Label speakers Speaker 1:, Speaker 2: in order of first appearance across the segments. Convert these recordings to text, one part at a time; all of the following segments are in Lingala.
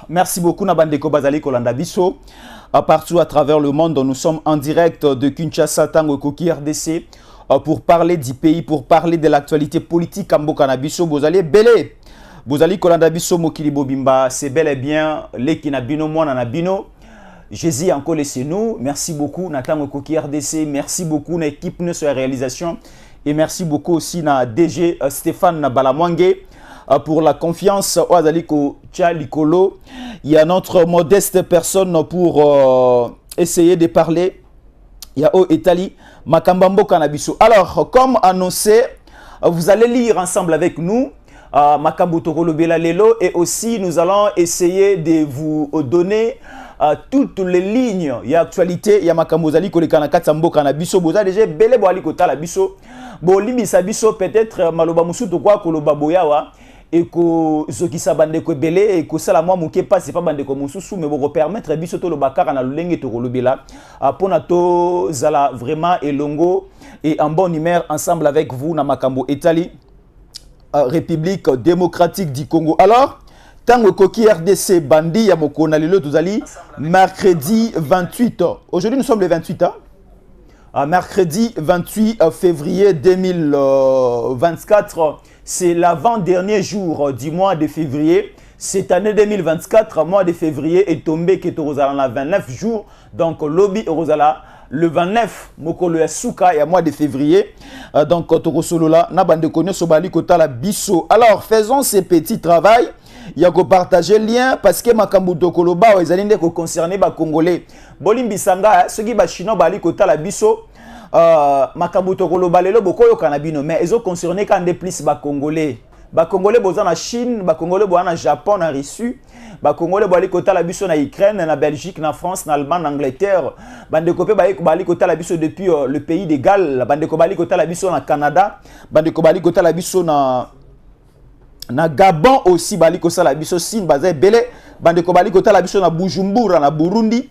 Speaker 1: merci beaucoup Nabandeko Bazali Kolanda Biso. Partout à travers le monde, nous sommes en direct de Kinshasa, Tango Koki RDC, pour parler du pays, pour parler de l'actualité politique Kambo Kanabiso. Bozali Belé, Bozali Kolanda Biso Mokili Bobimba, c'est bel et bien les Kinabino, moi Nanabino. Jésus encore laissez-nous. Merci beaucoup Natango Koki RDC, merci beaucoup na équipe sur la réalisation et merci beaucoup aussi na DG Stéphane Balamwange. Pour la confiance au Azaliko Tchalikolo. Il y a notre modeste personne pour essayer de parler. Il y a au Italie Makambambo Kanabiso. Alors, comme annoncé, vous allez lire ensemble avec nous Makambo Tokolobela Lelo et aussi nous allons essayer de vous donner toutes les lignes. Il y a actualité, il y a Makambo Zaliko le Kanakatsambo Kanabiso. Vous avez déjà belé boaliko talabiso. Bolimi Sabiso peut-être Maloba Musuto kwa Koloba Boyawa. Et que ce qui s'abande que belé et que ça la moi mouké pas c'est pas bande comme sous mais vous permettre biso to le bakara na lenge to kolobela pour nato zala vraiment elongo et en bonne humeur ensemble avec vous na Makambo Italie République démocratique du Congo. Alors tango koki RDC bandi ya mokona lelo tozali mercredi 28. Aujourd'hui nous sommes le 28 mercredi 28 février 2024. C'est l'avant-dernier jour du mois de février. Cette année 2024, mois de février est tombé que Torozala 29 jours. Donc, lobby Rosala le 29, Mokolo Yasuka, et à mois de février. Donc, Torosolola, Nabande Konyo Sobali Kotala Bisso. Alors, faisons ce petit travail. Il y a que partager le lien parce que Makambo Tokoloba, ils allaient concerner les Congolais. Bolimbi Sanga, ceux qui sont chinois, Bali Kotala Bisso. Makambo Tokoloba lelo bokoyo kanabino mais ils ont concerné quand des plus ba congolais boza na Chine, ba congolais boza na Japon, na Russie, ba congolais boali kota la biso na Ukraine, na Belgique, na France, na Allemagne, na Angleterre, bande kopé bali kota la biso depuis le pays de Galles, bande ko bali kota la biso na Canada, bande ko bali kota la biso na Gabon aussi bali kota la biso Sine bazé belé, bande ko bali kota la biso na Bujumbura na Burundi.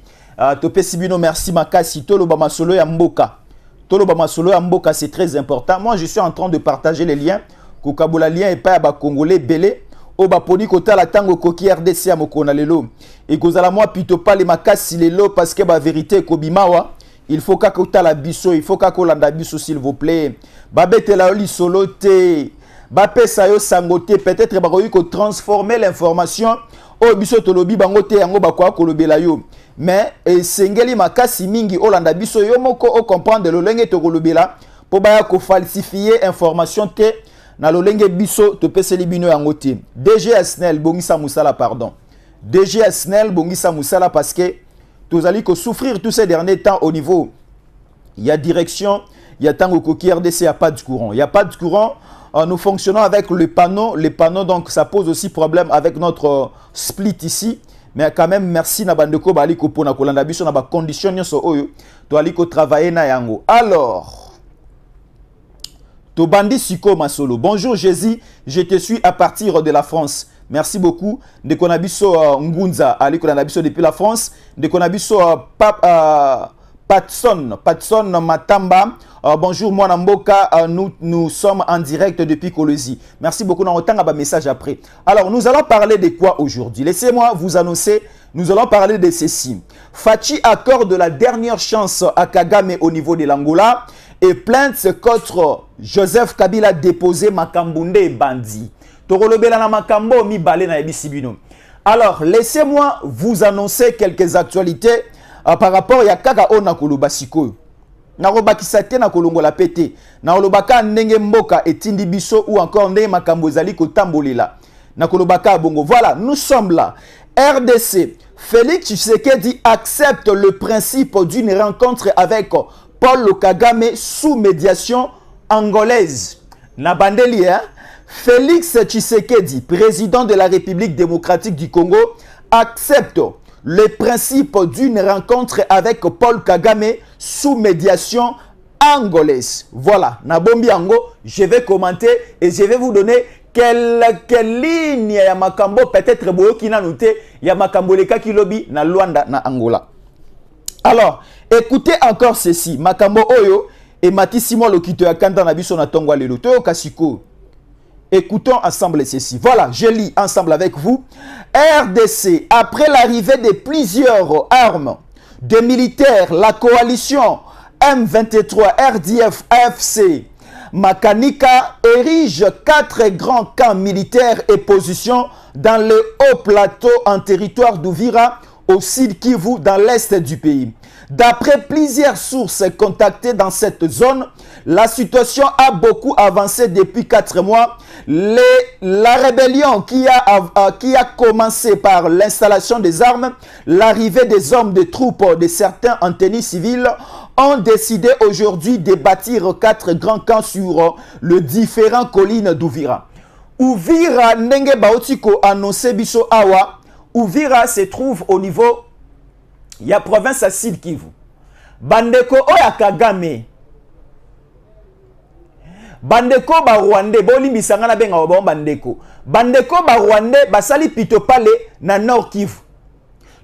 Speaker 1: Topé Sibino merci makasi tolo ba masolo ya mboka. Tolo ba masolo ya mboka c'est très important. Moi je suis en train de partager les liens. Kokabola lien et pas ba congolais belé. O ba poni kota la tango koki RDC a mokona lelo. Et kozala moi pito pas les makasi lelo parce que ba vérité kobimawa. Il faut ka kota la biso, il faut ka kolanda biso s'il vous plaît. Ba bete la oli solo te. Ba pesa yo sangote peut-être ba ko transformer l'information. O biso tolobi bango te yango ba kwa kolobela yo. Mais sengeli makasi mingi olanda biso yo moko o comprendre le lenge to kolobela po ba ko falsifier information te na lo lenge biso to peseli bino yango te. DG Asnel bongisa musala pardon. DG Asnel bongisa musala parce que tous allez ko souffrir tous ces derniers temps au niveau il y a direction, il y a tango koki RDC, il y a pas de courant. Il y a pas de courant. Nous fonctionnons avec le panneau, donc ça pose aussi problème avec notre split ici. Mais quand même, merci na bandeko baliko pona kolanda biso na ba condition nyonso oyo to aliko travailler na yango. Alors, to bandi siko masolo. Bonjour Jésus, je te suis à partir de la France. Merci beaucoup. De konabiso Ngunza aliko na biso depuis la France. De konabiso Patson Matamba. Bonjour moi Namboka, nous sommes en direct depuis Colosie. Merci beaucoup, on a un message après. Alors nous allons parler de quoi aujourd'hui? Laissez-moi vous annoncer, nous allons parler de ceci. Fachi accorde la dernière chance à Kagame au niveau de l'Angola et plainte contre Joseph Kabila déposé Makambunde et Bandi. Torolobela na Makambo mi balé na ebisibino. Alors laissez-moi vous annoncer quelques actualités par rapport à Kaka Ona Kolobasiko. Naroba kisate na kolongola pété. Na olobaka ndenge mboka etindi biso ou encore ndenge makambo zali kotambolela. Na kolobaka bongo. Voilà, nous sommes là. RDC, Félix Tshisekedi accepte le principe d'une rencontre avec Paul Kagame sous médiation angolaise. Na bandeli, hein? Félix Tshisekedi, président de la République démocratique du Congo, accepte le principe d'une rencontre avec Paul Kagame sous médiation angolaise. Voilà, Nabombi Ango, je vais commenter et je vais vous donner quelle ligne ya makambo peut-être boyo qui n'a noté ya makambo leka kilobi na Luanda na Angola. Alors, écoutez encore ceci, makambo oyo et matissimo lokito ya kanda na biso na tongwa lelo to kasiko. Écoutons ensemble ceci. Voilà, je lis ensemble avec vous. RDC, après l'arrivée de plusieurs armes de militaires, la coalition M23, RDF, AFC, Makanika érige 4 grands camps militaires et positions dans le haut plateau en territoire d'Uvira, au Sud Kivu, dans l'est du pays. D'après plusieurs sources contactées dans cette zone, la situation a beaucoup avancé depuis 4 mois. La rébellion qui a commencé par l'installation des armes, l'arrivée des hommes de troupes de certains en tenue civile, ont décidé aujourd'hui de bâtir 4 grands camps sur les différentes collines d'Uvira. Uvira, Nenge Baotiko annoncé biso awa, Uvira se trouve au niveau, il y a province à Sud Kivu. Bandeko oya Kagame. Bandeko ba Rwandais, boli bisanga na benga ba bandeko. Bandeko ba Rwandais basali pito pale na Nord Kivu.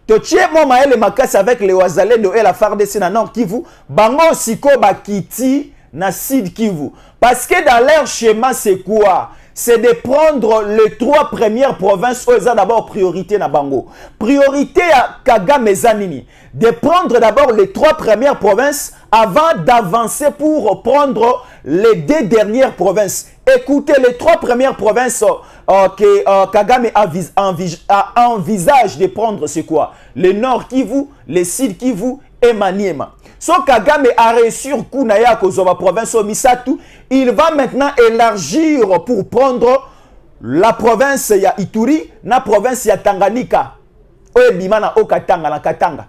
Speaker 1: Tochie mo maele makasi avec les Wazalendo et la FARDC na Nord Kivu, bango siko ba kiti na Sud Kivu. Parce que dans leur schéma c'est quoi? C'est de prendre les 3 premières provinces où ils ont d'abord priorité na bango. Priorité à Kagame Zanini. De prendre d'abord les 3 premières provinces avant d'avancer pour prendre les 2 dernières provinces. Écoutez, les 3 premières provinces que Kagame envisage de prendre, c'est quoi? Le Nord Kivu, le Sud Kivu et Maniema. So Kagame a réussi au coup na Kozova province au Misatu, il va maintenant élargir pour prendre la province ya Ituri, na province ya Tanganyika. Oebimana Okatanga na Katanga.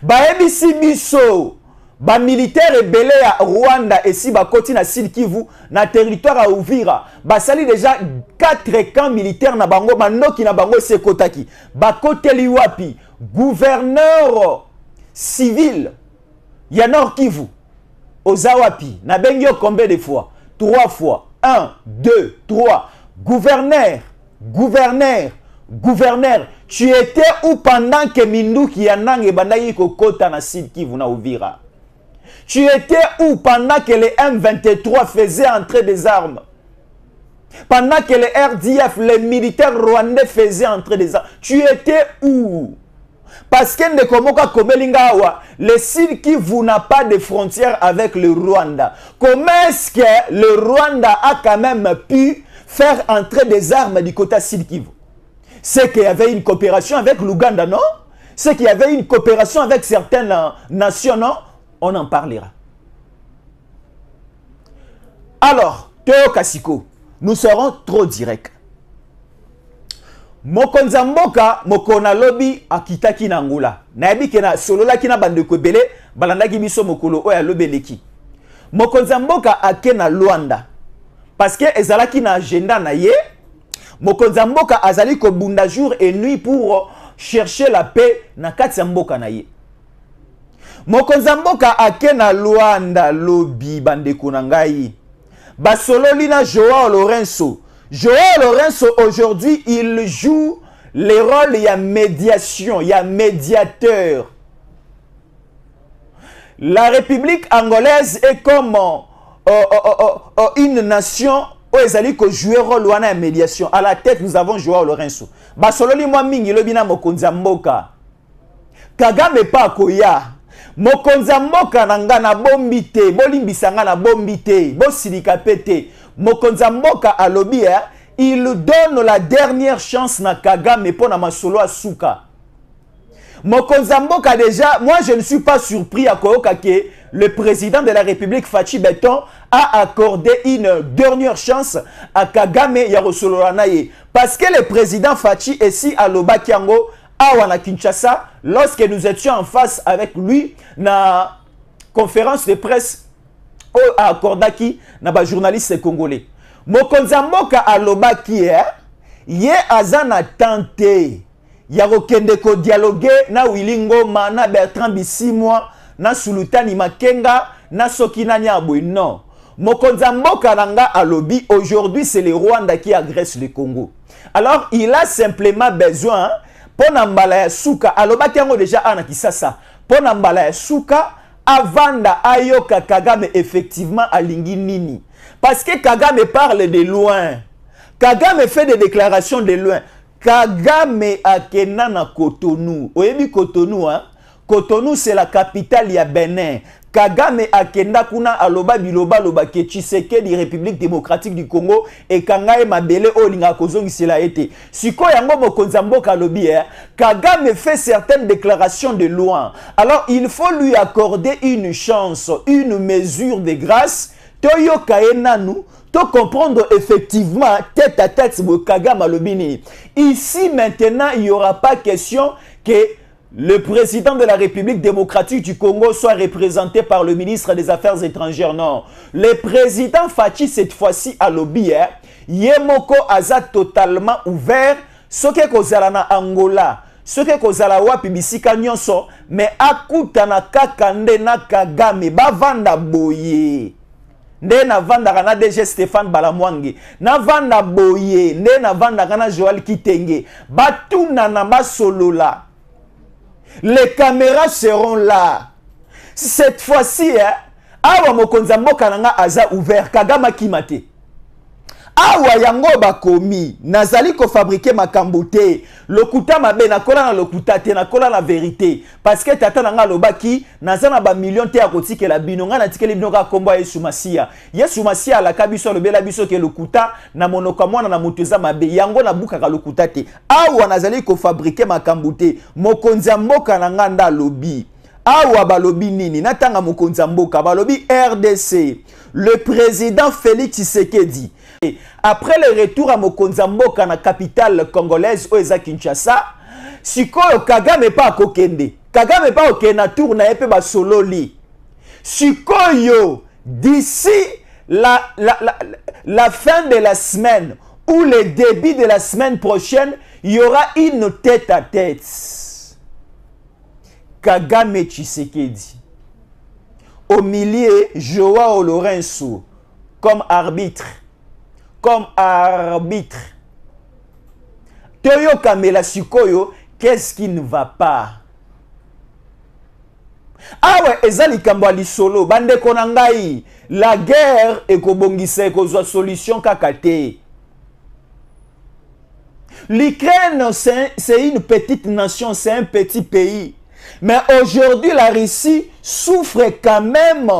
Speaker 1: Baebisi biso ba militaire belé ya Rwanda et si ba koti na Sud Kivu na territoire à Uvira, ba sali déjà 4 camps militaires na bango manoki na bango sekotaki. Ba koteli wapi gouverneur civil, il y a Nord Kivu, Ozawapi, na bengyo combien de fois? 3 fois. 1, 2, 3. Gouverneur, gouverneur, gouverneur. Tu étais où pendant que Minduki Yanang et Bandayi Kokota na Sud Kivu na Uvira? Tu étais où pendant que les M23 faisaient entrer des armes? Pendant que les RDF, les militaires rwandais faisaient entrer des armes? Tu étais où? Parce que le Sud Kivu n'a pas de frontière avec le Rwanda. Comment est-ce que le Rwanda a quand même pu faire entrer des armes du côté Sud Kivu? C'est qu'il y avait une coopération avec l'Ouganda, non? C'est qu'il y avait une coopération avec certaines nations, non? On en parlera. Alors, Théo Kassiko, nous serons trop directs. Mokonza mboka mokona lobi akitaki na ngula. Nayebi kena solola kina bandeko bele balandaki biso mokolo oya lobeleki. Mokonza mboka akena Luanda. Parce que ezalaki na agenda na ye. Mokonza mboka azali ko bunda jour et nuit pour chercher la paix na kati ya mboka na ye. Mokonza mboka akena Luanda lobi bandeko na ngai. Basololi na Joao Lorenzo. Joao Lorenzo, aujourd'hui, il joue les rôles, il y a médiation, il y a médiateur. La République angolaise est comme une nation où ils allaient jouer rôle de médiation. À la tête, nous avons Joao Lorenzo. Basololi moi mingi lobina mokonza mboka. Kagame pa koya. Mokonza mboka nanga na bombite, bolimbisanga na bombite, bosilika pete. Mokonza mboka alobi, il donne la dernière chance na Kagame pour na masolo asuka. Mokonza mboka déjà, moi je ne suis pas surpris à Koyoka que le président de la République Fachi Beton a accordé une dernière chance à Kagame Yarosoloanaye. Parce que le président Fachi ici à Lobakiango, à Kinshasa, lorsque nous étions en face avec lui, na conférence de presse, à Kordaki, na ba journaliste congolais. Mokonza mboka alobaki ye azana tante ya kokende ko dialoguer na Wilingo na Bertrand Bisimwa na Sultani Makenga na Sokina Nyabwe. Non. Mokonza mboka nanga alobi aujourd'hui c'est le Rwanda qui agresse le Congo. Alors il a simplement besoin pour nambala ya suka alobaki yango déjà ana Kisasa pour nambala ya suka Avanda ayoka Kagame effectivement alingi nini. Parce que Kagame parle de loin. Kagame fait des déclarations de loin. Kagame akena na Cotonou. Oyebi Cotonou, hein? Cotonou, c'est la capitale ya Bénin. Kagame akenda kuna aloba biloba loba ke Tshisekedi République démocratique du Congo et kangaye mabele olinga kozongisela ete. Siko yango mokonzi mboka lobi, Kagame fait certaines déclarations de loin. Alors il faut lui accorder une chance, une mesure de grâce. Toyo kaena nous to comprendre effectivement tête à tête Kagame lobini. Ici maintenant, il n'y aura pas question que le président de la République démocratique du Congo soit représenté par le ministre des Affaires étrangères. Non. Le président Fachi, cette fois-ci, à lobby, Yemoko Aza totalement ouvert. Ce que kozala na Angola, ce que kozala wapi bisika nyonso, mais akuta na kakande na Kagame, bavanda boye. Nde na vanda kana DG Stéphane Balamwangi, na vanda boye, nde na vanda kana Joël Kitenge, batuna na masolola. Les caméras seront là. Cette fois-ci, awa mokonza mboka nanga aza ouvert, Kagame kimate. Awa yango bakomi, nazali ko fabriquer makambo te. Lokuta mabe na kola na lokuta te, na kola na vérité. Parce que tata nanga lobaki, nazana ba million te akotike la bino, nga na tikeli bino ka kombo ya Yesu Masia. Yesu Masia la kabiso lobela biso ke lokuta na monoko mwana na muteza mabe. Yango na buka ka lokuta te. Awa nazali ko fabriquer makambo te. Mokonza mboka nanga nda lobi. Awa balobi nini, natanga mokonza mboka, balobi RDC. Le président Félix Tshisekedi, après le retour à Mokonza Mboka na capitale congolaise Oeza Kinshasa, sikoyo Kagame pa kokende. Kagame pa okena tour na epe ba solo li. Sikoyo d'ici la fin de la semaine ou le début de la semaine prochaine, il y aura une tête à tête. Kagame Tshisekedi. Au milieu, Joao Lorenzo comme arbitre. Comme arbitre. Toyo Kamela Sikoyo, qu'est-ce qui ne va pas? Ah ouais, ezali kambali solo, bande konangai, la guerre ekobongisa ekozwa solution kakate. L'Ukraine, c'est une petite nation, c'est un petit pays. Mais aujourd'hui, la Russie souffre quand même.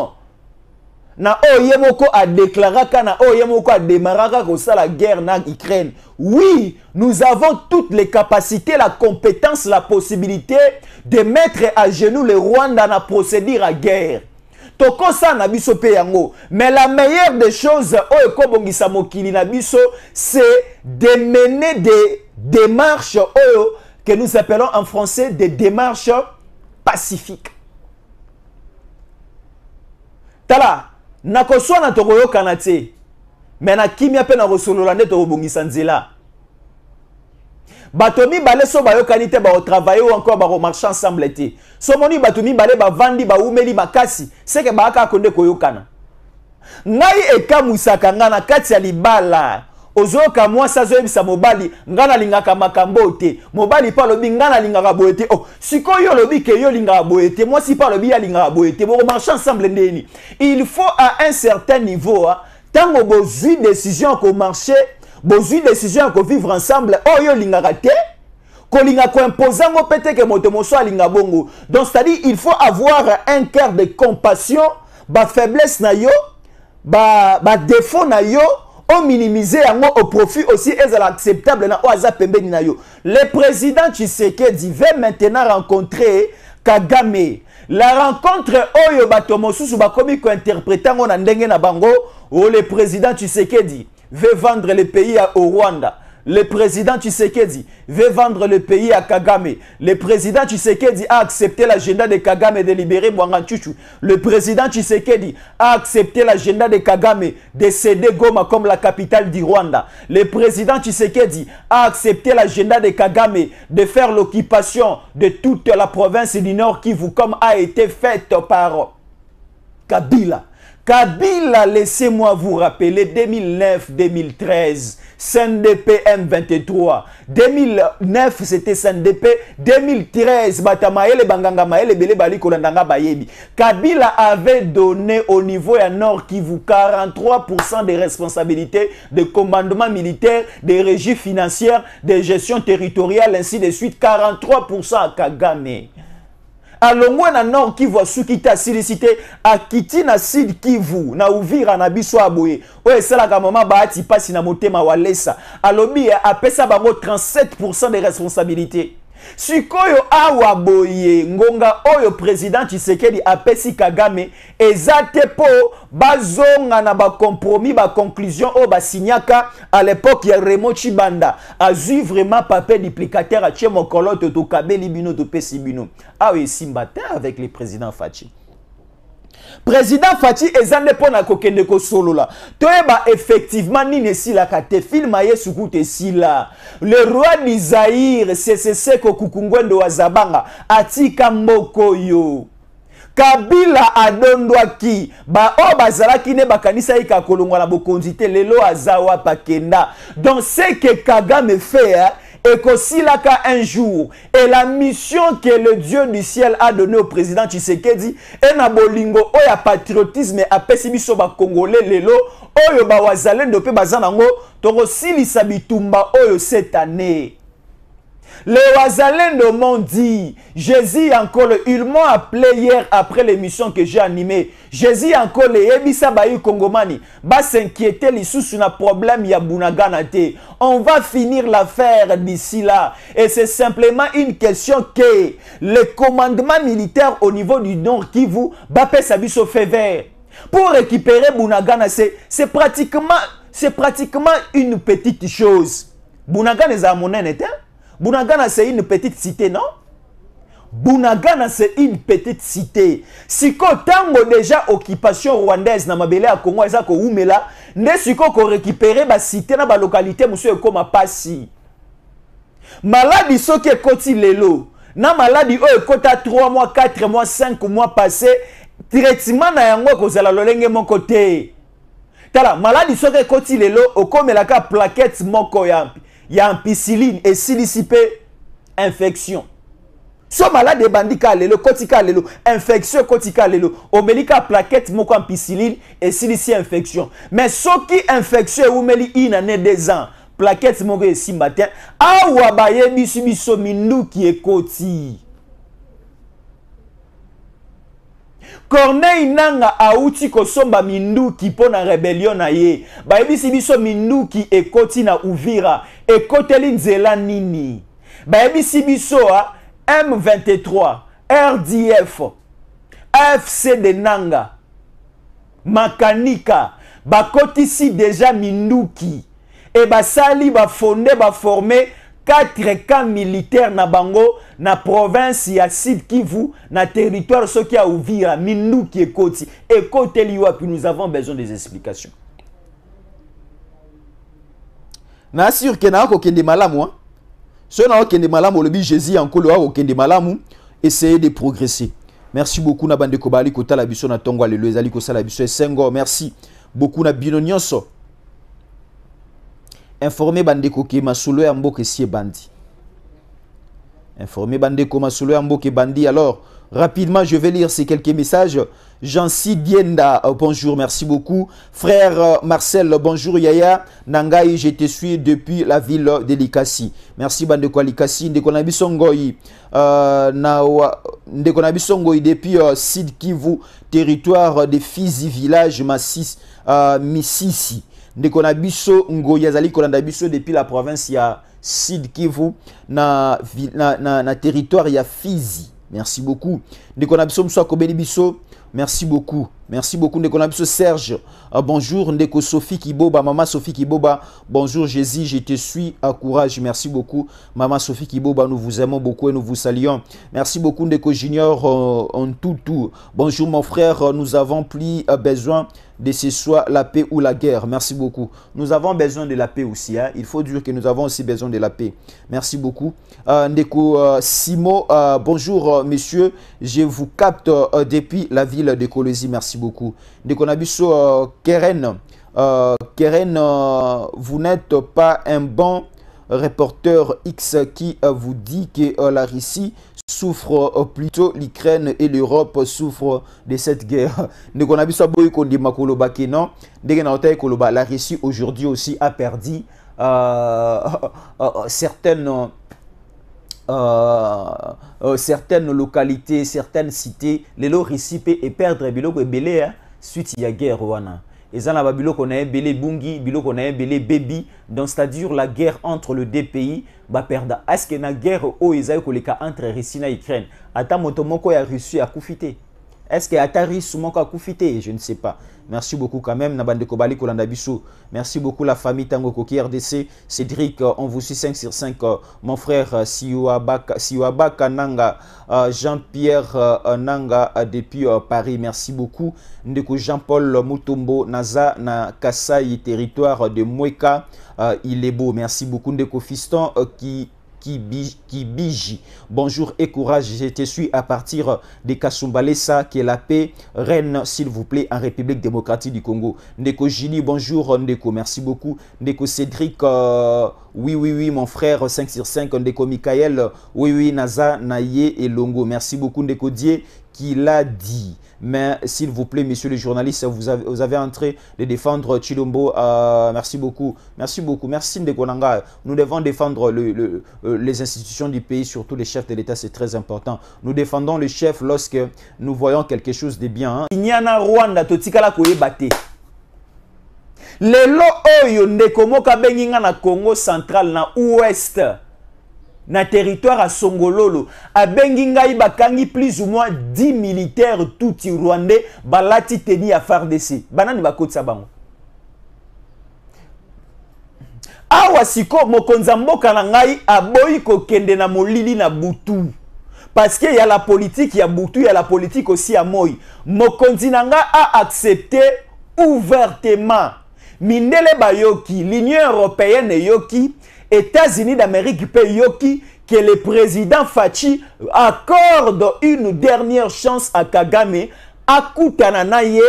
Speaker 1: Na oyemoko a déclaré na oyemoko a démarré la guerre na Ukraine. Oui, nous avons toutes les capacités, la compétence, la possibilité de mettre à genoux le Rwanda na procéder à guerre. Toko sa na biso pe yango. Mais la meilleure des choses oyo kobongisa mokili na biso, c'est de mener des démarches oyo que nous appelons en français des démarches pacifiques. Tala, nakoswa na tokoyo kanate, mais na kimia pe na rosolola nde tokobongisa nzela. Batomi bale so bayo kanite ba travailler ou encore ba marcher ensemble te. So moni batomi bale ba vandi ba umeli makasi, c'est que ba aka konde koyokana. Ngai ekamusaka nga na kati ya libala. Ozoka moi sazo ebisa mobali ngana lingaka makambo te. Mobali pa lobi ngana lingaka boete. Oh, sikoyo lobi ke yo lingaka boete. Moi si pa lobi ya lingaka boete. Bo marcher ensemble ndeni. Il faut à un certain niveau, tango bozui décision ko marcher, bozui décision ko vivre ensemble. Oh yo lingaka te. Ko linga ko imposer ngo pete ke moto moso linga bongo. Donc c'est-à-dire il faut avoir un cœur de compassion, ba faiblesse na yo, ba défaut na yo. On minimiser au profit aussi est acceptable na oaza pembeni na yo. Le président Tshisekedi veut maintenant rencontrer Kagame. La rencontre oyo batomosusu bakomi ko interpréter na ndenge na bango. Oh, le président Tshisekedi veut vendre le pays au Rwanda. Le président Tshisekedi veut vendre le pays à Kagame. Le président Tshisekedi a accepté l'agenda de Kagame de libérer Mwanganchuchu. Le président Tshisekedi a accepté l'agenda de Kagame de céder Goma comme la capitale du Rwanda. Le président Tshisekedi a accepté l'agenda de Kagame de faire l'occupation de toute la province du Nord Kivu comme a été faite par Kabila. Kabila, laissez-moi vous rappeler 2009-2013, CNDP M23. 2009, c'était CNDP. 2013, Kabila avait donné au niveau à Nord Kivu 43% des responsabilités de commandement militaire, des régies financières, de gestion territoriale, ainsi de suite. 43% à Kagame. Alongwe na Nord Kivu asukita silicité akiti na Sud Kivu na Uvira na biso aboye oye sala ka mama baati pasi na motema walesa alobi apesa bango 37% des responsabilités. Sikoyo awa boye ngonga oyo président Tshisekedi apesi Kagame ezate po bazonga na ba compromis ba conclusion o ba signaka à l'époque ya Raymond Tshibanda azui vraiment papier duplicateur a tche mokolo to kabeli bino to pesi bino awe simbata avec le président Fachi. Président Fachi ezande pona kokende ko solola. Toyeba effectivement nini sila kate film yesu kute sila. Le roi d'Isaïr c'est ko kukungwendo wa Zabanga atika mboko yo. Kabila adondwaki ba o bazalaki ne bakanisa ika kolongwa na bokonzite lelo azawa pakenda. Donc ce que Kagame fait et qu'Osilaka un jour, et la mission que le Dieu du ciel a donnée au président Tshisekedi, et na bolingo, oya patriotisme, a pesibiso ba Congolais lelo, oyo ba wazalendo pe bazanango, toro sili sabitumba oyo cette année. Les Wazalendo m'ont dit, Jésus encore, ils m'ont appelé hier après l'émission que j'ai animée. Jésus encore, les Ebisa Bayu Kongomani, va s'inquiéter, les sous un problème, ya Bunaganate. On va finir l'affaire d'ici là. Et c'est simplement une question que le commandement militaire au niveau du Nord Kivu, Bapé Sabiso fait vert. Pour récupérer Bunagana, c'est pratiquement une petite chose. Bunagana est à mon était. Bunagana, c'est une petite cité, non? Bunagana, c'est une petite cité. Si tango déjà occupation rwandaise na mabele à Congo, ça ko umela, ne siko ko récupérer ba cité na ba localité monsieur comme pasi. Maladie so ke koti lelo. Na maladie o kota 3 mois, 4 mois, 5 mois passé, traitement na yango ko zala lolenge mon côté. Tala maladie so ke koti lelo o komela ka plaquette moko yampi. Il y a ampicilline et silicipé infection. So malade de bandika lelo kotika lelo infection kotika lelo omelika plaquette moko ampicilline et silicipé infection. Mais so qui infection ou meli ina ne 2 ans plaquette moko e simbatin awa baye biso mindu qui est koti. Corneille nanga auti kosomba minduki pona rébellion na ye. Ba ebisi biso minduki ekoti na Uvira ekoteli nzela nini. Ba ebisi biso M23, RDF, AFC de Nanga, Makanika, bakotisi déjà minduki et basali ba fondé ba formé 4 camps militaires na bango na province ya Sud Kivu na territoire ce qui a Uvira Minduki ekoti ekoteli wapi. Nous avons besoin des explications. Na sûr que na ko kende malamu hein. Ce na ko kende malamu le bi Jésus encore wa ko kende malamu essayer de progresser. Merci beaucoup na bande ko bali ko tala biso na tongo le ezali ko sala biso sengo. Merci beaucoup na bino nyonso. Informer bandeko ke masolo ya mboke si bandi. Informer bandeko masolo ya mboke bandi. Alors, rapidement, je vais lire ces quelques messages. Jansi Dienda, bonjour, merci beaucoup. Frère Marcel, bonjour Yaya. Nangai, je te suis depuis la ville de Likasi. Merci bandeko Likasi. Ndeko na bisongoi ndeko na bisongoi depuis Sud Kivu, territoire de Fizi village Massis Misisi. Ndeko na biso ngoya zali kolanda biso depuis la province ya Sud Kivu na territoire ya Fizi. Merci beaucoup. Ndeko na biso mso kobeli biso. Merci beaucoup. Merci beaucoup. Ndeko na biso Serge. Bonjour Ndeko Sophie Kiboba, maman Sophie Kiboba. Bonjour Jésus, je te suis à courage. Merci beaucoup maman Sophie Kiboba, nous vous aimons beaucoup et nous vous saluons. Merci beaucoup Ndeko Junior en tout. Bonjour mon frère, nous avons plus besoin de ce soit la paix ou la guerre. Merci beaucoup. Nous avons besoin de la paix aussi. Hein. Il faut dire que nous avons aussi besoin de la paix. Merci beaucoup. Ndeko Simo, bonjour monsieur. Je vous capte depuis la ville de Kolwezi. Merci beaucoup. Ndeko Nabiso Keren. Keren, vous n'êtes pas un bon reporter X qui vous dit que la Russie souffre, plutôt l'Ukraine et l'Europe souffrent de cette guerre. La Russie aujourd'hui aussi a perdu certaines localités, certaines cités. Les Russie peut perdre biloko belé suite à la guerre. Et ça, la biloko na belé bungi, biloko na belé baby. Donc c'est-à-dire la guerre entre les deux pays va perdre. Est-ce que la guerre entre Russie et Ukraine, ata motomoko ya Russie a koufité? Est-ce que Atari Soumoko a koufité? Je ne sais pas. Merci beaucoup quand même. Merci beaucoup la famille Tango Koki RDC. Cédric, on vous suit 5 sur 5. Mon frère Siwabaka Nanga, Jean-Pierre Nanga depuis Paris. Merci beaucoup. Ndeko Jean-Paul Mutombo, Naza, na Kasai, territoire de Mweka. Il est beau. Merci beaucoup. Ndeko Fiston qui bige. Bonjour et courage, je te suis à partir de Kasumbalesa, qui est la paix reine, s'il vous plaît, en République démocratique du Congo. Ndeko Gili, bonjour Ndeko, merci beaucoup. Ndeko Cédric, oui, mon frère, 5 sur 5. Ndeko Michael, oui, Naza, Naye et Longo, merci beaucoup. Ndeko Die, qui l'a dit. Mais s'il vous plaît, messieurs les journalistes, vous avez entré de défendre Chilombo. Merci beaucoup. Merci beaucoup. Merci Ndekonanga. Nous devons défendre les institutions du pays, surtout les chefs de l'État, c'est très important. Nous défendons le chef lorsque nous voyons quelque chose de bien. Il y a un Rwanda, totikala koyebate. Lelo oyo ndekomoka benginga na Congo central na ouest. Na territoire à Songololo, a Bengingaï bakangi plus ou moins 10 militaires tout rwandais balati teni à FARDC. Banani bakot sabango. Awa siko mokonza mboka na ngai aboyi kokende na molili na butu. Parce qu'il y a la politique, il y a butu, il y a la politique aussi à moi. Mokonzi nanga a accepté ouvertement. Mindele bayoki, l'Union européenne yoki, États-Unis d'Amérique payoki que le président Fachi accorde une dernière chance à Kagame, à Koutananaye,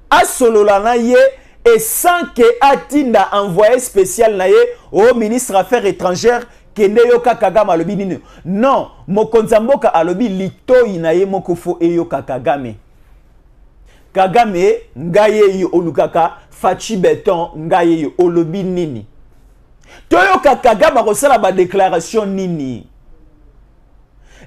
Speaker 1: à Sololanaye, et sans que Atinda envoyé spécial naye au ministre Affaires étrangères Kende yoka Kagame alobi nini. Non, Mokonzamboka alobi litoi naye mokofo eyoka Kagame. Kagame ngaye yu olukaka Fachi beton ngaye yu olobi nini. Toyoka Kagame akosala ba déclaration nini.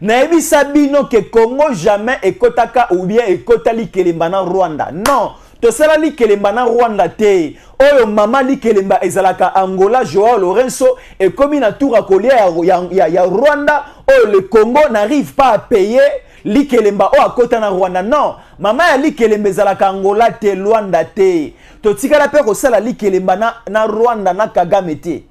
Speaker 1: Naebi sabino ke Congo jamais ekotaka ou bien ekotali kelemba na Rwanda. Non, tosala li kelemba na Rwanda te. Oyo mama li kelemba ezalaka Angola Joao Lorenzo et comme na tour kolia ya Rwanda, oh le Congo n'arrive pas à payer li kelemba o akota na Rwanda. Non, mama ya li kelemba ezalaka Angola te Rwanda te. Totikala pe kosala li kelemba na Rwanda na Kagame te.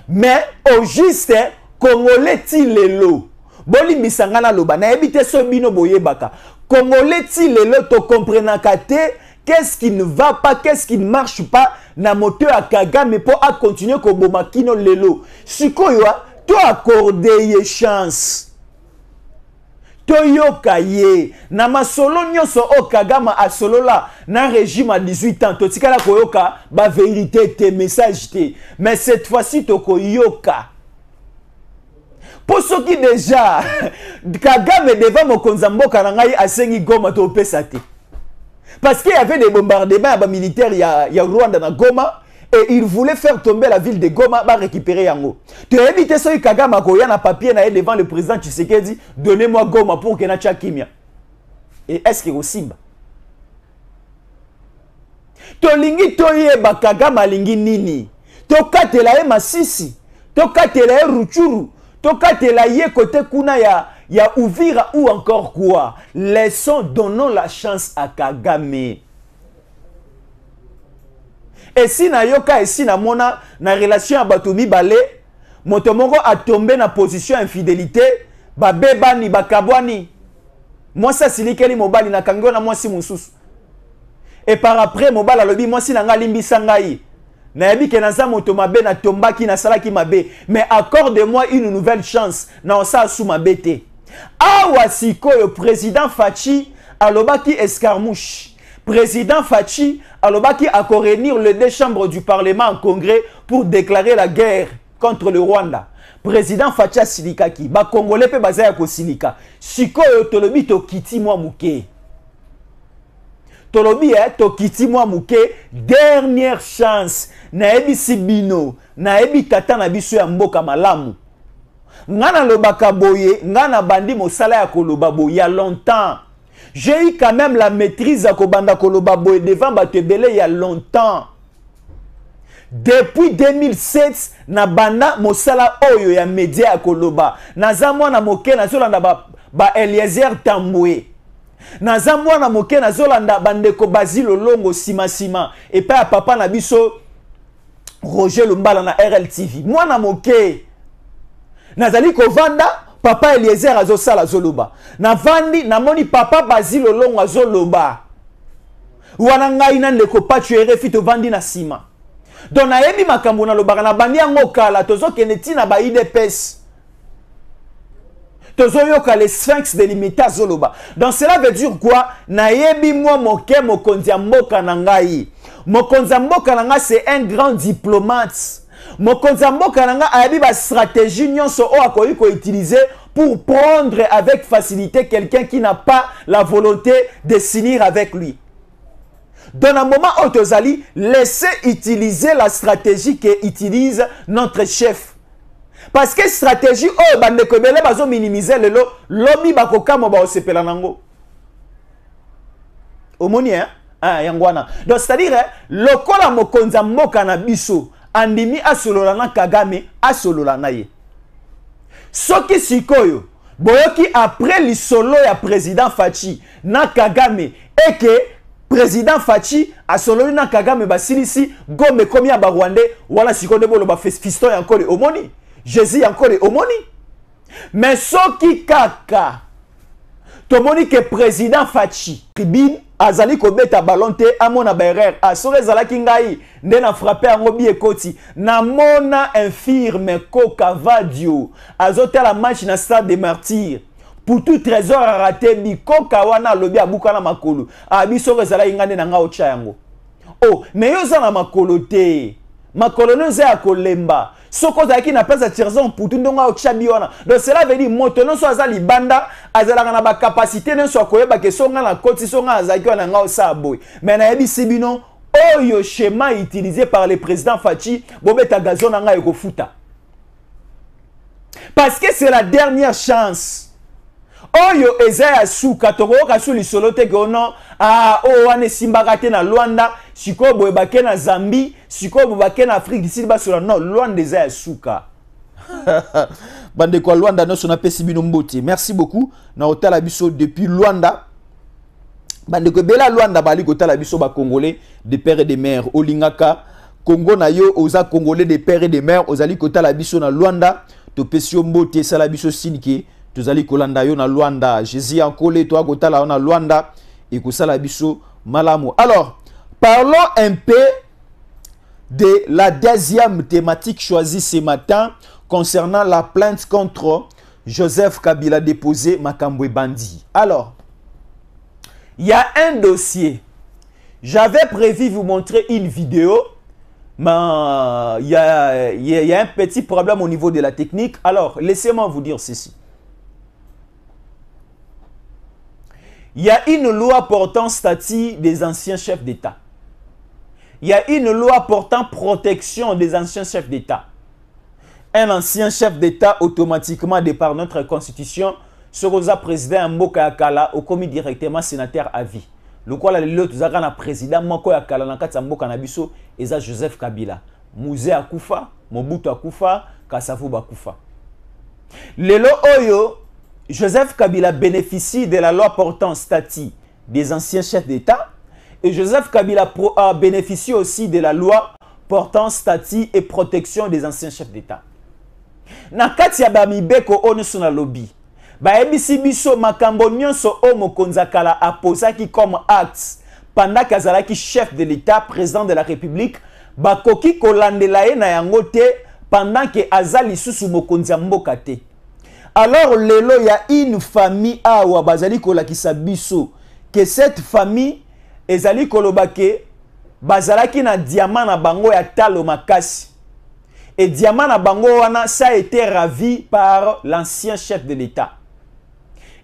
Speaker 1: Mais au juste Congolais ti lelo boli misangana loba na ebite so bino boyebaka Congolais ti lelo to comprenaka te qu'est-ce qui ne va pas, qu'est-ce qui ne marche pas na moteur à Kagame pour à continuer ko boma kino lelo sikoyo to accorder ye chance Toyoka ye na masolo nyonso o Kagame a solo la na régime à 18 ans totikala koyoka ba vérité te message te mais cette fois-ci to koyoka pour ceux qui déjà Kagame devant mokonza mboka na ngai asengi Goma to pesa te parce qu'il y avait des bombardements ba militaires ya Rwanda na Goma et il voulait faire tomber la ville de Goma pour récupérer Yango. Tu as évité ce que Kagame a koya na papier na devant le président Tshisekedi, donnez-moi Goma pour que na Kimia. Et est-ce que aussi Tolingi toyeba Kagame lingi nini? Tokatela ye Masisi, tokatela ye Ruchuru, tokatela ye côté kuna ya Uvira ou encore quoi? Laissons, donnons la chance à Kagame. Et si na yoka et si na mona na relation à Batoumi Balé, motomongo a tombé na position infidélité, ba bebani ba kabwani. Moi ça silikeli mobali na kango na moi si mususu. Et par après, mobala lobi, moi si nanga limbi sangai. Nayebi ke naza moto mabe na tombaki na salaki mabe. Mais accorde-moi une nouvelle chance. Na osa sou mabe te. Awa sikoyo président Fachi alobaki escarmouche. Président Fachi alobaki a réunir les deux chambres du Parlement en congrès pour déclarer la guerre contre le Rwanda. Président Fachi asilikaki. Ba Congolais pe bazaya ko silika. Sikoyo tolobi to kiti mwa muke. Tolobi tokiti mwa muke, dernière chance. Naebi sibino, naebi tata na biso ya mboka malamu. Ngana lobaka boye, ngana bandi mosala ya koloba boye ya longtemps. J'ai eu quand même la maîtrise à kobanda koloba boye devant batebele il y a longtemps. Depuis 2007, na banda mosala oyo ya media ya koloba. Naza mwana moke na zolanda ba Eliezer Tambwe. Naza mwana moke na zolanda bandeko Basile Longo sima et pa papa na biso Roger Lumbala na RLTV. Mwana moke nazali ko vanda papa Eliezer azosala zoloba. Na vandi na moni papa Basile Longo azoloba. Wana ngai na ndeko pachu RFI to vandi na sima. Donc na yebi makambo na lobaka na bandi yango kala tozo keneti na ba IDPS. Tozoyoka les sphinx de l'imita zoloba. Donc cela veut dire quoi? Nayebi moi moke mokonzi mboka na ngai. Mokonzi mboka na ngai c'est un grand diplomate. Mokonzi mboka na ngai ayebi ba stratégie nyonso o akoyi ko utiliser pour prendre avec facilité quelqu'un qui n'a pas la volonté de s'unir avec lui. Dans un moment où tozali, laissez utiliser la stratégie qu'utilise notre chef. Parce que stratégie oh bande ko bele bazo minimiser lelo lobi bakoka mo ba osepela nango. Omoni yangwana. Donc c'est-à-dire lokola mokonza mboka na biso andimi asolola na Kagame asolola na ye. Soki sikoyo boyoki après lisolo ya président Fachi na Kagame et que président Fachi asololi na Kagame basilisi gome komi ya ba Rwandais wala sikoyo bolo ba fiston yankole omoni. Jésus encore omoni. Mais soki kaka tomoni que président Fachi tribune azali ko beta ballon te amona baerreur asore zalaki ngai nde na frapper yango bi ekoti na mona infirme Koka Vadio azotela match na stade des martyrs pour tout trésor a raté bi Koka wana lobi abuka na makolo abiso zalaki ngande na nga ocha yango. Oh mais yo za na makolo te makolo no za kolemba. Soko zaki na pesa tirzon pour tout ndonga au chabiona. Donc cela veut dire motono so azali banda azala na ba capacité ne so koyeba ke songa na koti songa azaki na nga sa boy. Mais na yebi sibino oyo schéma utilisé par le président Fachi bobeta gazon na nga ekofuta. Parce que c'est la dernière chance. Oyo ezaya suka toko ka suli solote ke ono o wane simbakate na Luanda siko boyebake na Zambie siko boyebake na Afrique du Sud basula non Luanda ezaya suka. Bande ko Luanda no sona pesi bino mbote. Merci beaucoup na hôtel abiso depuis Luanda. Bande ko bela Luanda bali ko tala biso ba congolais de père et de mère olingaka Congo na yo oza congolais de père et de mère ozali ko tala biso na Luanda to pesio mbote sala biso sinike. Tozali kolanda yo na Luanda. Jésus encore toi kotala na Luanda et kosala biso malamu. Alors, parlons un peu de la deuxième thématique choisie ce matin concernant la plainte contre Joseph Kabila déposée Makambwe Bandi. Alors, il y a un dossier. J'avais prévu vous montrer une vidéo, mais il y a un petit problème au niveau de la technique. Alors, laissez-moi vous dire ceci. Il y a une loi portant statut des anciens chefs d'État. Il y a une loi portant protection des anciens chefs d'État. Un ancien chef d'État, automatiquement, de par notre constitution, sera président Mboka Yakala, au commis directement sénateur à vie. Le quoi le président Mboka Yakala, dans le Mboka Nabiso, et Joseph Kabila. Mouzé Akoufa, Mobutu Akoufa, Kassavou Bakoufa. Lelo Oyo, Joseph Kabila bénéficie de la loi portant statut des anciens chefs d'État et Joseph Kabila bénéficie aussi de la loi portant statut et protection des anciens chefs d'État. Nakati ya bamibeko ono sona lobby. Ba ebisi biso makambo nyonso o mokonza kala aposaki comme acte pendant qu'azalaki chef de l'État, président de la République, bakoki kolandela ye na yango te pendant que azali susu mokonzi mboka te. Alors lelo il y a une famille awa bazali kolakisa biso que cette famille ezali kolobake bazalaki na diamant na bango ya talo makasi. Et diamant na bango wana ça a été ravi par l'ancien chef de l'État.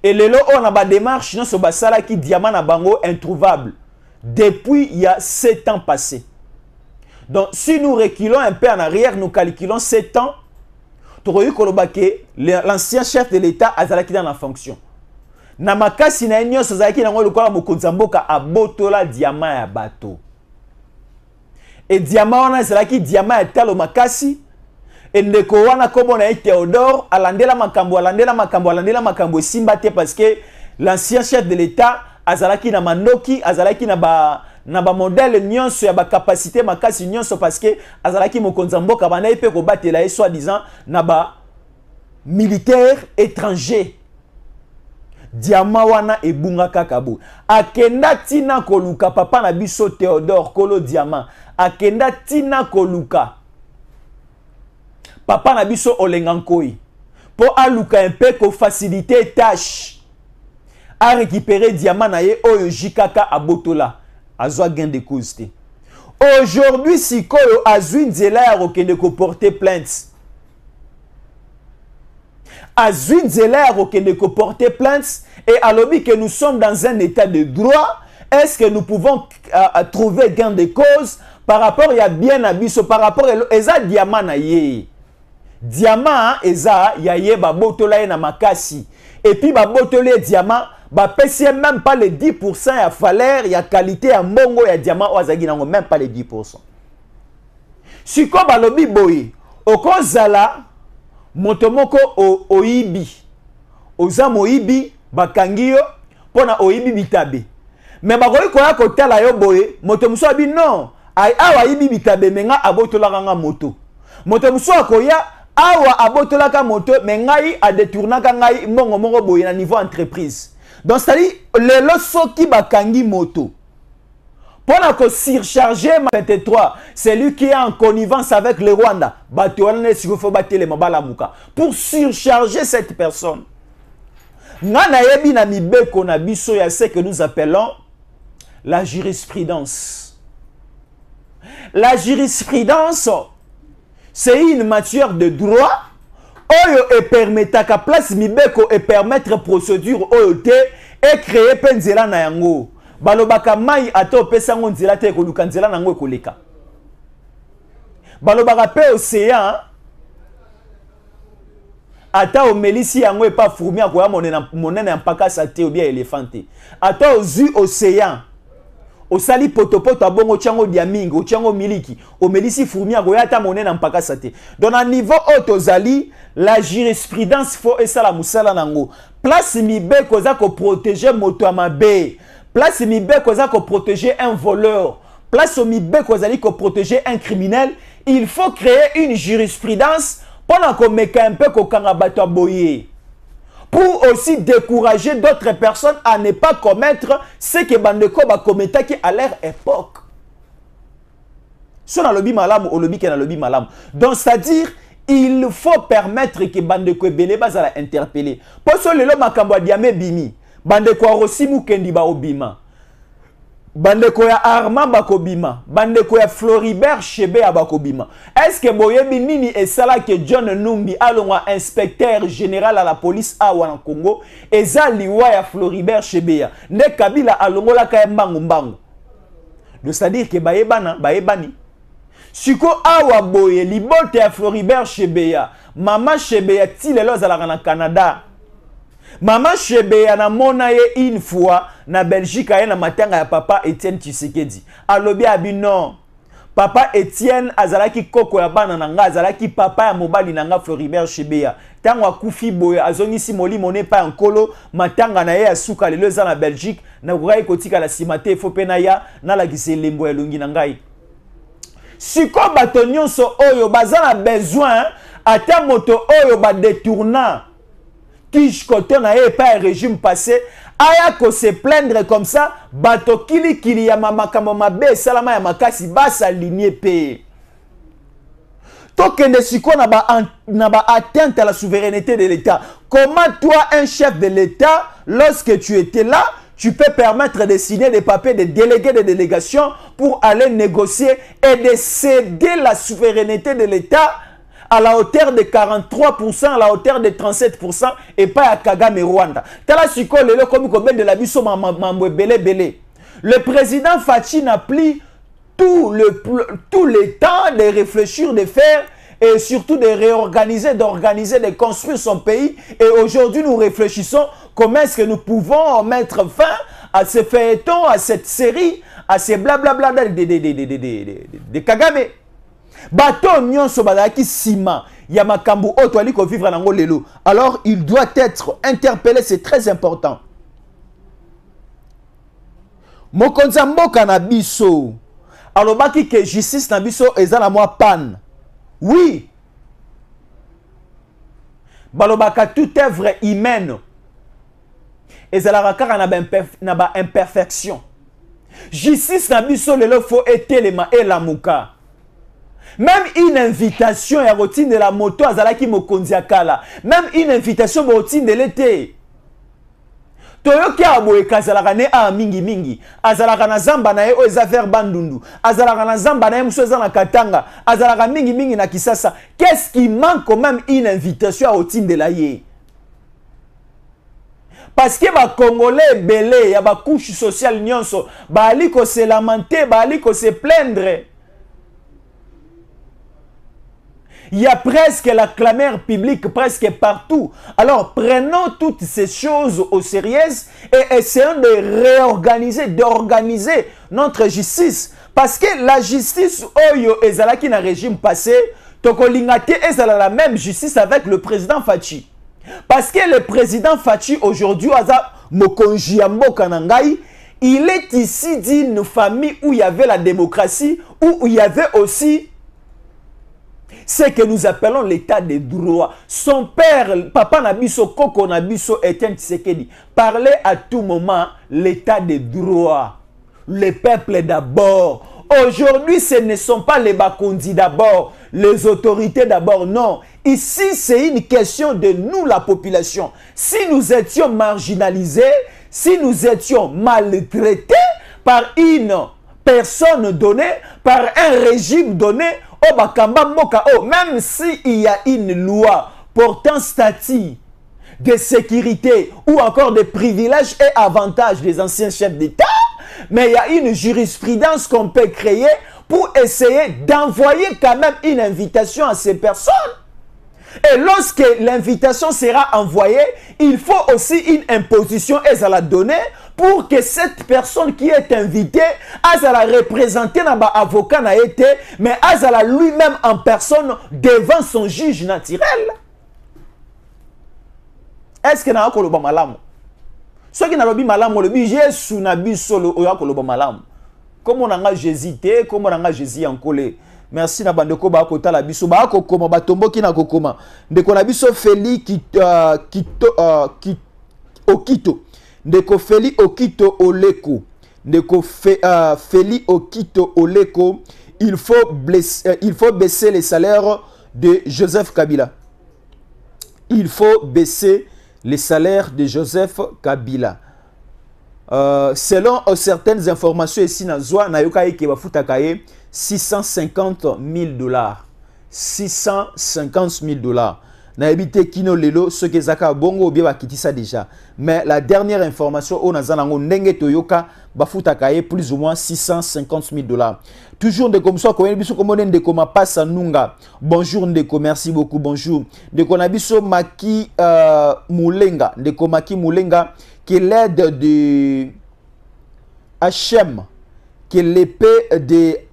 Speaker 1: Et lelo on a ba démarche non so basala ki diamant na bango introuvable depuis il y a 7 ans passés. Donc si nous reculons un peu en arrière, nous calculons 7 ans, l'ancien chef de l'État azalaki dans la fonction. Na makasi na nyo sozalaki na ngolo kwa mokonza mboka abotola diamant ya bato. Et diamant wana azalaki diamant ya talo makasi. Et ndeko wana komo na Théodore alandela makambo simba te parce que l'ancien chef de l'État azalaki na mandoki, azalaki na ba modèle nyonso ya ba capacité makasi nyonso parce que azalaki mokonza mboka bana ipe ko batela e soi-disant na ba militaire étranger. Diamant wana ebunga kakabo. Akenda tina koluka papa na biso Théodore kolo diamant. Akenda tina koluka papa na biso olengankoi. Pour aluka un peu ko faciliter tâche. A récupérer diamant na ye oyo jikaka abotola. Azwa gain de cause te. Aujourd'hui si koyo azwi nzela ya kokende ko porter plainte. Azwi nzela ya kokende ko porter plainte et alobi que nous sommes dans un état de droit. Est-ce que nous pouvons trouver gain de cause par rapport ya bien abiso par rapport eza diamant na ye. Diamant eza ya ye ba botola na makasi et puis ba botola diamant ba pesi même pas les 10% ya valeur ya qualité ya mbongo ya diamant ozagi nango même pas les 10%. Siko balobi boye okozala motomoko oibi oza moibi bakangi yo pona oibi bitabe mais bakoyi koya kotala yo boye moto muso abi non ai awa ibi bitabe menga abotola nga moto moto muso akoya awa abotolaka moto mais ngai a détournaka ngai mbongo moko boye na niveau entreprise. Donc c'est-à-dire lelo soki bakangi moto pour ko surcharger ma 23 c'est lui qui est en connivence avec le Rwanda batolane siko fo batele mabala muka pour surcharger cette personne. Ngana yebi na mibeko na biso ya ce que nous appelons la jurisprudence. La jurisprudence c'est une matière de droit oyo e permetaka place mibeko et permettre procédure oyo te et créer penzela na yango balobaka mai ato pesa ngo nzela te ko luka nzela nango ekoleka balobaka pe océan ata o melisi yango e pa fourmi akoya monene mpaka sa te ou bien éléphant ata ozu océan osali potopoto abongo tiango diamingo tiango miliki o melisi fourmi akoya ata monene mpaka sa te. Donc à niveau otozali la jurisprudence faut esala musala nango place mibeko za ko protéger moto amabe place mibeko za ko protéger un voleur place mibeko zali ko protéger un criminel. Il faut créer une jurisprudence pendant qu'on meka un peu ko kanga bato boye pour aussi décourager d'autres personnes à ne pas commettre ce que bandeko ba commetaki à leur époque. Sur lobby malam ou lobby qui na lobby malam. Donc c'est-à-dire il faut permettre que bandeko ebele bazala interpeller. Pour so lelo makambo ya diamé bimi bandeko rosimu kendi ba obima. Bandeko ya Armand bakobima, bandeko ya Floribert Chebe bakobima. Est-ce que boyebi nini esala que John Numbi alongwa inspecteur général à la police awa na Congo eza liwa ya Floribert Chebe ne Kabila alongola ka mbangu mbangu. C'est-à-dire que bayebani siko awa boye libote ya Floribert Chebe mama Chebe ti lelo zalaka na Canada. Maman Chebe na mona ye une fois na Belgique na matanga ya papa Etienne Tshisekedi. Alobi abi non. Papa Etienne azalaki koko ya bana nanga azalaki papa ya mobali nanga Floribert Chebe. Tango akufi boye azongisi molimo ne pa nkolo matanga na ye ya suka lelo za na Belgique na kukai kotika la simate fo pena ya na la kiselembo ya lungi na ngai. Siko bato nyonso oyo bazana besoin ata moto oyo ba détournant Tige côté na pas un régime passé aya ko se plaindre comme ça bato kili kili ya makambo mabe salama ya makasi basa aligné pe tokende siko na ba atteinte à la souveraineté de l'État. Comment toi, un chef de l'État, lorsque tu étais là, tu peux permettre de signer des papiers, de déléguer des délégations pour aller négocier et de céder la souveraineté de l'État à la hauteur de 43%, à la hauteur de 37% et pas à Kagame Rwanda. Tala siko lelo comme de la biso mambo belé. Le président Fachi n'a pris tout le temps de réfléchir, de faire et surtout de réorganiser, d'organiser, de construire son pays. Et aujourd'hui, nous réfléchissons comment est-ce que nous pouvons mettre fin à ce feuilleton, à cette série, à ces blablabla de Kagame. Bato nyonso bazaki sima ya makambu oto ali ko vivre nango lelo. Alors, il doit être interpellé, c'est très important. Mokonza mboka na biso alobaki que justice na biso ezala moi panne. Oui. Balobaka toute œuvre humaine ezala kaka na ba imperfection. Justice na biso lelo faut etelema elamuka. Même une invitation ya routine de la moto azalaki mokonzi akala. Même une invitation routine de l'été. Toyoki aboye kazalaka ne a mingi azalaka na zamba na ye o ezafer bandundu azalaka na zamba na ye muso eza na katanga azalaka mingi na Kisasa. Qu'est-ce qui manque quand même une invitation à routine de la ye? Parce que ba Congolais belé ya ba couche sociale nyonso ba ali ko se lamenter ba ali ko se plaindre. Il y a presque la clameur publique presque partout. Alors prenons toutes ces choses au sérieux et essayons de réorganiser, d'organiser notre justice. Parce que la justice oyo ezalaki na régime passé, tokolingate ezala la même justice avec le président Fachi. Parce que le président Fachi aujourd'hui aza mokonzi ya mboka na ngai, il est ici d'une famille où il y avait la démocratie, où il y avait aussi ce que nous appelons l'état de droit. Son père, Papa Nabiso, Koko Nabiso, Etienne Tshisekedi, parlait à tout moment l'état de droit. Le peuple d'abord. Aujourd'hui, ce ne sont pas les Bakondi d'abord, les autorités d'abord, non. Ici, c'est une question de nous, la population. Si nous étions marginalisés, si nous étions maltraités par une personne donnée, par un régime donné, oh bakamba moka, oh, même s'il y a une loi portant statut de sécurité ou encore de privilèges et avantages des anciens chefs d'État, mais il y a une jurisprudence qu'on peut créer pour essayer d'envoyer quand même une invitation à ces personnes. Et lorsque l'invitation sera envoyée, il faut aussi une imposition à la donner pour que cette personne qui est invitée, à la représenter dans l'avocat, mais à la lui-même en personne devant son juge naturel. Est-ce que n'a pas le bon malam? Ce qui n'a pas le malam, le budget sous nabi solo le bon malam. Comme on a hésité, comme on a Jésus en colère. Merci na bandeko ba kota la biso ba ko koma batombo ki na kokoma ndeko na biso Feli Okito ndeko Feli Okito Oleko ndeko Feli Okito Oleko il faut baisser les salaires de Joseph Kabila. Il faut baisser les salaires de Joseph Kabila. Selon certaines informations ici na zwa na yoka ke bafuta kaye 650 000 $. 650 000 $. Na ebité kino lelo ce que zaka bongo bien bakitisa déjà. Mais la dernière information on a zanango ndenge toyoka bafuta kaye plus ou moins 650 000 $. Toujours de comme ça ko biso ko monen de koma passa nunga. Bonjour ndeko, merci beaucoup, bonjour. De konabiso Maki Moulenga, de Komaki Moulenga qui l'aide de Hachem, que l'épée des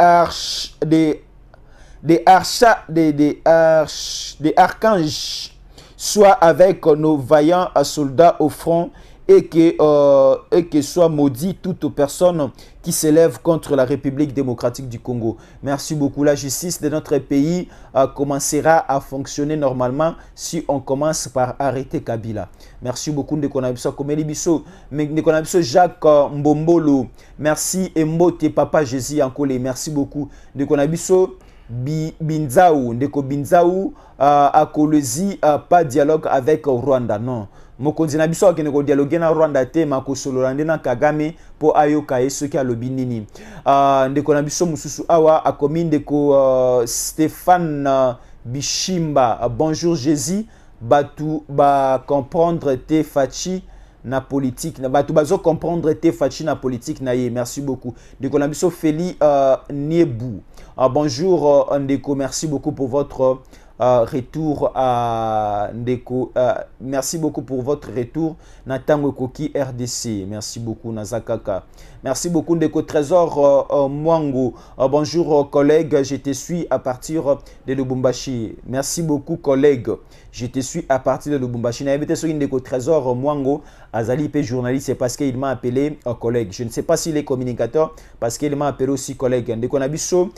Speaker 1: archanges soit avec nos vaillants soldats au front et que soit maudit toute personne qui s'élève contre la République démocratique du Congo. Merci beaucoup. La justice de notre pays commencera à fonctionner normalement si on commence par arrêter Kabila. Merci beaucoup. Jacques Mbombolo. Merci Mbote Papa Jésus Ankole. Merci beaucoup. Binzaou, Ndeko Binzaou, Akolezi, pas dialogue avec Rwanda, non. Mokonzi na biso akene ko dialogue na Rwanda te makosolo na Kagame po ayoka yeso ki alobi nini. Ndeko na biso mususu awa akomi ndeko Stéphane Bishimba. Bonjour Jésus, batu ba comprendre te fachi na politique na batu bazo comprendre te fachi na politique na ye. Merci beaucoup. Ndeko na biso Feli Niebu. Bonjour Ndeko, merci beaucoup pour votre retour à Ndeko. Merci beaucoup pour votre retour. Natango Koki RDC. Merci beaucoup Nazakaka. Merci beaucoup Ndeko Trésor Mwango. Bonjour collègue, je te suis à partir de Lubumbashi. Merci beaucoup collègue. Je te suis à partir de Lubumbashi. N'avez sur Ndeko Trésor Mwango. Azali P journaliste, c'est parce qu'il m'a appelé collègue. Je ne sais pas s'il est communicateur parce qu'il m'a appelé aussi collègue. Ndeko Nabiso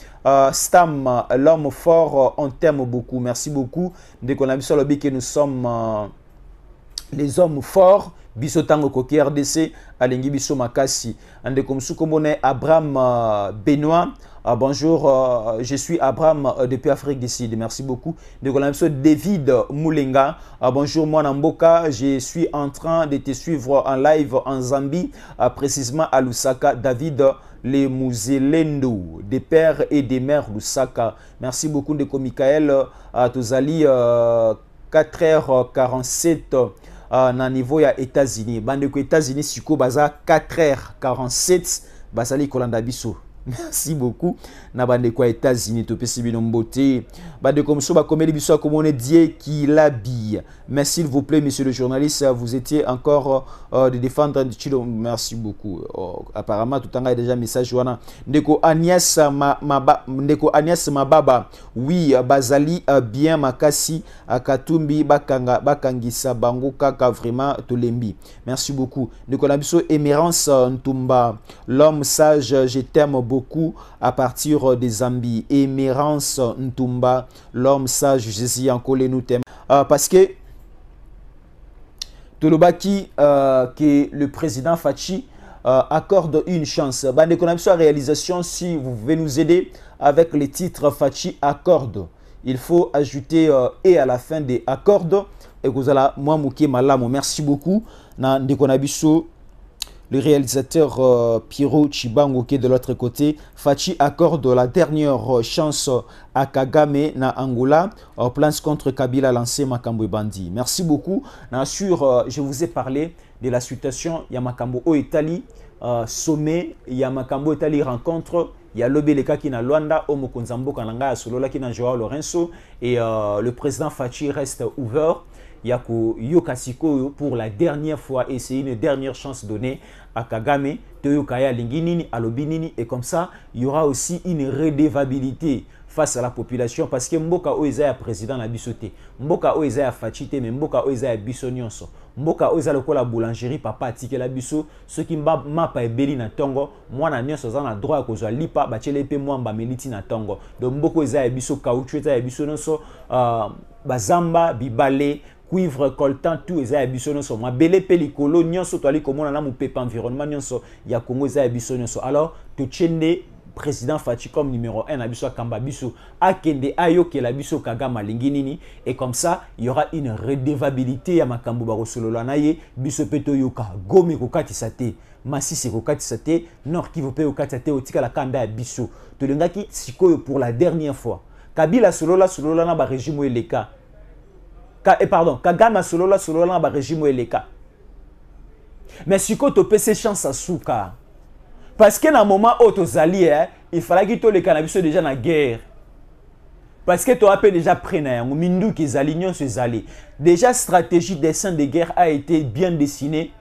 Speaker 1: Stam, l'homme fort, on t'aime beaucoup. Merci beaucoup. Ndeko Nabiso lobby que nous sommes les hommes forts. Biso tango koki RDC alengi biso makasi. Ndeko Msukomone Abraham Benoît. Bonjour, je suis Abraham depuis Afrique du Sud. Merci beaucoup. Ndeko Nabiso David Moulenga. Bonjour moi Namboka, je suis en train de te suivre en live en Zambie, précisément à Lusaka. David les Mouzelendo, des pères et des mères Lusaka. Merci beaucoup Ndeko Michael Tozali 4h47 na niveau ya États-Unis. Bandeko États-Unis siko baza 4h47 basali kolanda biso. Merci beaucoup. Na bandeko États-Unis to pesi bino mbote. Bandeko mso ba komeli biso komone die qui l'habille. Mais s'il vous plaît monsieur le journaliste, vous étiez encore de défendre Chilo. Merci beaucoup. Apparemment tout anga déjà message wana. Ndeko Agnès Mababa. Oui, bazali bien makasi akatumbi bakangisa bango kaka vraiment tolembi. Merci beaucoup. Ndeko na biso Émérance Ntumba. L'homme sage, je t'aime beaucoup à partir des Zambie. Émérance Ntumba, l'homme sage, Jésus Ankole nous t'aime. Parce que Tolobaki que le président Fachi accorde une chance. Bande connexion à réalisation, si vous pouvez nous aider avec les titres Fachi accorde. Il faut ajouter et à la fin des accords. Et vous allez moi mouké malamo. Merci beaucoup. Na Ndekonabiso, le réalisateur Pierrot Chibango qui est de l'autre côté. Fachi accorde la dernière chance à Kagame na Angola. Plans contre Kabila lancé Makambo Bandi. Merci beaucoup. Bien sûr, je vous ai parlé de la situation Yamakambo au Italie. Sommet Yamakambo Italie rencontre. Il y a Lobeleka qui na Luanda, Omo Konzambo Kananga, Solola qui na Joao Lorenzo. Et le président Fachi reste ouvert. Yako Yokasiko pour la dernière fois et c'est une dernière chance donnée à Kagame, Toyokaya Linginini, Alobinini, et comme ça il y aura aussi une redevabilité face à la population parce que Mboka Oizaya président na bisoté, Mboka Oizaya Fachite, mais Mboka Oizaya Bisonyonso, Mboka Oizaya la boulangerie papa tike la biso, ceux qui mapa ebeli na tongo, moi na nyonso za na droit ko zo lipa ba chelepe mwamba meliti na tongo. Donc Mboka Oizaya biso caoutchouc ya biso nonso bazamba bibale cuivre coltan tout eza ya biso nyonso mabele pe likolo nyonso toali komona na mopepe environnement nyonso ya Congo eza ya biso nyonso. Alors totiende président Fachi comme numéro 1 na biso kamba biso akende ayoke la biso Kagame alingi nini et comme ça il y aura une redevabilité ya makambo ba kosolola na ye biso pe toyoka Gome ko katisa te Masisi ko katisa te Nord Kivu pe ko katisa te otika la kanda ya biso tolengaki sikoyo pour la dernière fois Kabila solola na ba régime eleka pardon, Kagame solola na ba régime eleka. Mais si ko to pese chance à souka. Parce que na moment où tozali il fallait que to le cannabis déjà na guerre. Parce que to appelle déjà prêt na yango mindu ki zali nyonso ezali. Déjà stratégie dessin de guerre a été bien dessinée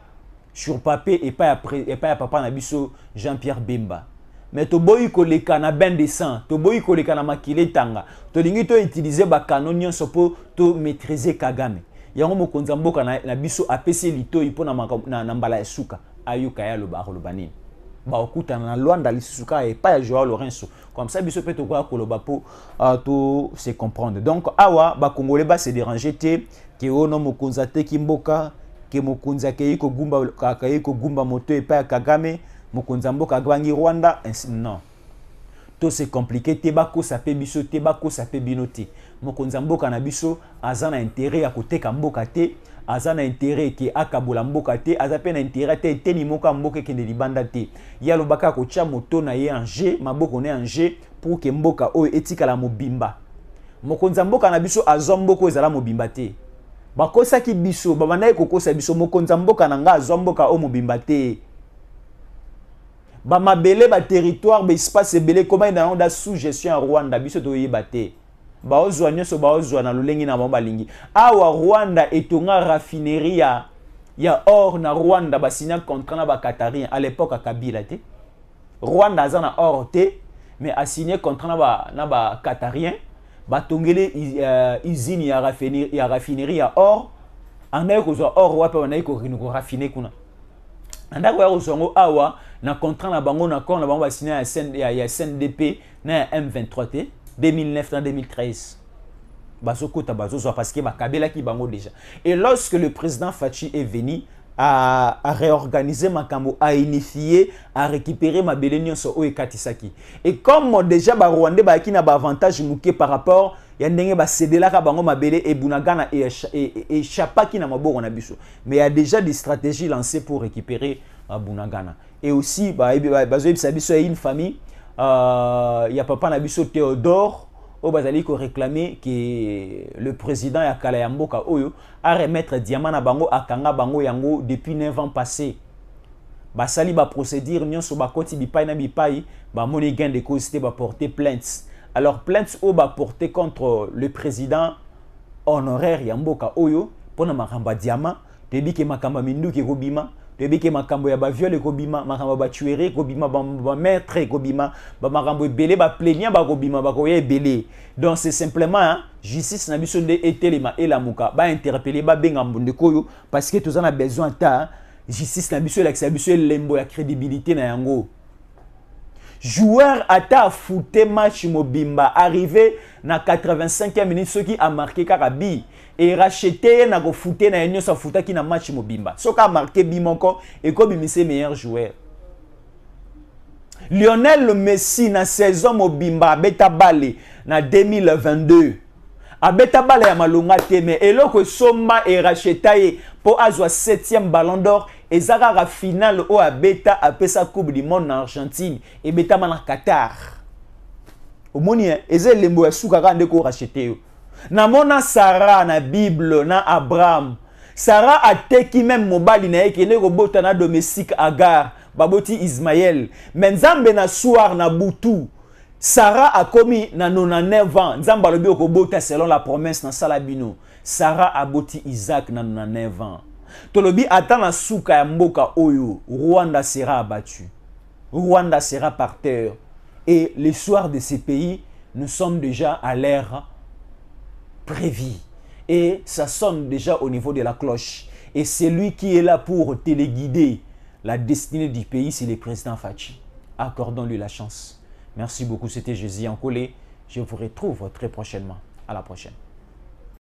Speaker 1: sur papier et pas à papa na biso Jean-Pierre Bemba. Mais to boyi ko le kana ben dessin, to boyi ko le kana makile tanga. To lingi to utiliser ba canon nyonso po to maîtriser Kagame. yango mokonzi mboka na biso apesi litoi pona na mbala ya suka ayuka ya loba nini ba okutana na Luanda lisusuka et pas Joao Lorenzo comme ça biso peut quoi koloba po tout se comprendre donc awa ba congolais ba se déranger te ke ono mokonza te kimboka ke mokonza ke yiko gumba moto et pas Kagame mokonza mboka gwangi Rwanda non tout c'est compliqué te bako sape biso te bako sape binote mokonza mboka na biso azana intérêt ya koteka mboka te azana intérêt ke akabola mboka te azape na intérêt te teni moka mboka ke libanda te ya lobaka ko tia moto na ye anje maboko ne anje pour ke mboka oyo etika la mobimba mokonza mboka na biso azwa mboka ezala mobimba te bakosa ki biso babanda kokosa biso mokonza mboka na nga azwa mboka o mobimba te ba mabele ba territoire ba espace belé comment dans la sous-gestion à Rwanda biso to yebate ba ozwa nyoso ba ozwa na lulengi na ba lingi awa Rwanda etonga raffinerie ya or na Rwanda ba signa contrat na ba Qatarien à l'époque à Kabila te Rwanda azana or te mais a signé contrat na ba Qatarien ba tongele usine ya raffinerie ya or anaye kozwa or wape anaye ko raffiner kuna andako ya kozongo awa na contrat na bango na kon na bango ba signé ya CNDP na M23 te 2009 à 2013 bazokota bazozwa parce que bakabela ki bango déjà et lorsque le président Fachi est venu à réorganiser makambo à unifier à récupérer ma belenionso o ekatisaki et comme déjà ba Rwandais ba ki na ba avantage muke par rapport ya ndenge ba cédela ka bango mabele et bunagana et chapaki na maboko na biso mais il y a déjà des stratégies lancées pour récupérer bunagana et aussi bazo biso une famille il y a papa Nabiso Théodore au bazali ko réclamer que le président ya kala ya mboka oyo a remettre diamant na bango akanga bango yango depuis 9 ans passés basali ba procédure nyonso ba koti bipai na bipai ba moni gain de cause te ba porter plainte alors plainte o ba porter contre le président honoraire ya mboka oyo pona makamba diamant tebi ke makamba minduki kobima tebi ke makambo ya ba viole kobima makambo ba tuerie kobima ba maître kobima ba makambo ebele ba plaignant ba kobima ba koye ebele donc c'est simplement hein, justice na biso de etelema elamuka ba interpeller ba benga mbonde koyo parce que tous en a besoin ta justice na biso la biso lembo ya crédibilité na yango joueur ata fouté match mobimba arrivé na 85e minute ce qui a marqué Karabi et racheté na go fouté na enyo sa fouta ki na match mobimba ce qui a marqué Bimoko et comme Bimise meilleur joueur Lionel Messi na saison mobimba beta balé na 2022 abeta balé ya malonga te mais eloko somba et racheté pour azwa 7e ballon d'or et Zara finale au abeta apesa coupe du monde en Argentine et beta na Qatar au moni eze lembo ya suka ka ndeko racheté na mona Sarah na Bible na Abraham Sarah a teki même mobali na yeke ne robota na domestique Agar baboti Ismaël menzambe na soir na butu Sarah a commis na 99 ans nzamba lobi okobota selon la promesse na Salabino Sarah a boti Isaac na 99 ans tolobi ata na suka ya mboka oyo Rwanda sera abattu Rwanda sera par terre et les soirs de ces pays nous sommes déjà à l'ère prévue et ça sonne déjà au niveau de la cloche et c'est lui qui est là pour téléguider la destinée du pays, c'est le président Fachi. Accordons-lui la chance. Merci beaucoup, c'était Jésus Ancolé. Je vous retrouve très prochainement. À la prochaine.